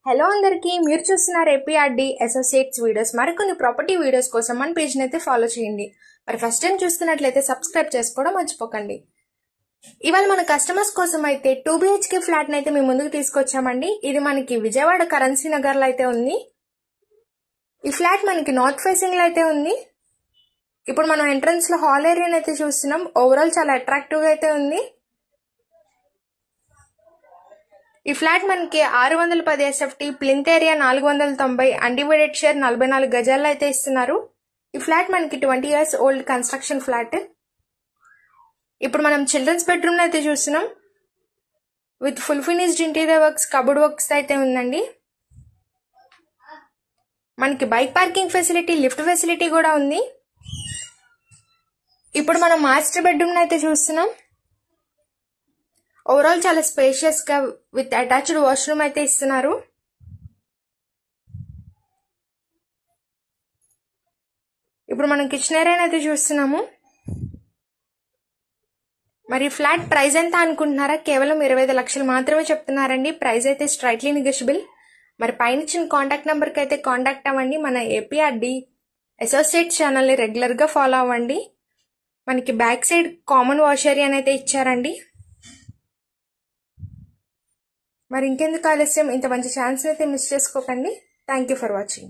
Hello అందరికీ, మీరు చూస్తున్నారు ఏపీఆర్డి అసోసియేట్స్ వీడియోస్. మరికొన్ని ప్రాపర్టీ వీడియోస్ కోసం మన పేజ్ని అయితే ఫాలో చేయండి. మరి ఫస్ట్ టైం చూస్తున్నట్లయితే సబ్స్క్రైబ్ చేసుకోవడం మర్చిపోకండి. ఇవాళ మన కస్టమర్స్ కోసం అయితే 2 BHK ఫ్లాట్ని అయితే మేము ముందుకు తీసుకొచ్చామండి. ఇది మనకి విజయవాడ కరెన్సీ నగర్లో అయితే ఉంది. ఈ ఫ్లాట్ మనకి నార్త్ ఫేసింగ్ లో అయితే ఉంది. ఇప్పుడు మనం ఎంట్రన్స్ లో హాల్ ఏరియాని అయితే చూస్తున్నాం. ఓవరాల్ చాలా అట్రాక్టివ్ గా అయితే ఉంది. ఈ ఫ్లాట్ మనకి 610 SFT, plinth area 490, undivided share 44 గజాల్లో అయితే ఇస్తున్నారు. ఈ ఫ్లాట్ మనకి 20 years ఓల్డ్ కన్స్ట్రక్షన్ ఫ్లాట్. ఇప్పుడు మనం చిల్డ్రన్స్ బెడ్రూమ్ అయితే చూస్తున్నాం. With full finished interior works, cupboard works అయితే ఉందండి. మనకి bike parking facility, lift facility కూడా ఉంది. ఇప్పుడు మనం మాస్టర్ బెడ్రూమ్ అయితే చూస్తున్నాం. ఓవరాల్ చాలా స్పేషియస్ గా విత్ అటాచ్డ్ వాష్రూమ్ అయితే ఇస్తున్నారు. ఇప్పుడు మనం కిచెన్ ఏరియా అయితే చూస్తున్నాము. మరి ఫ్లాట్ ప్రైస్ ఎంత అనుకుంటున్నారా? కేవలం 25 లక్షలు మాత్రమే చెప్తున్నారండి. ప్రైస్ అయితే స్ట్రైట్లీ నెగోషియబుల్. మరి పైన ఇచ్చిన కాంటాక్ట్ నెంబర్ కి అయితే కాంటాక్ట్ అవ్వండి. మన ఏపీఆర్డి అసోసియేట్స్ ఛానల్ ని రెగ్యులర్ గా ఫాలో అవ్వండి. మనకి back side common wash area అయితే ఇచ్చారండి. మరి ఇంకెందుకు ఆలస్యం, ఇంత మంచి ఛాన్స్ అయితే మిస్ చేసుకోకండి. Thank you for watching.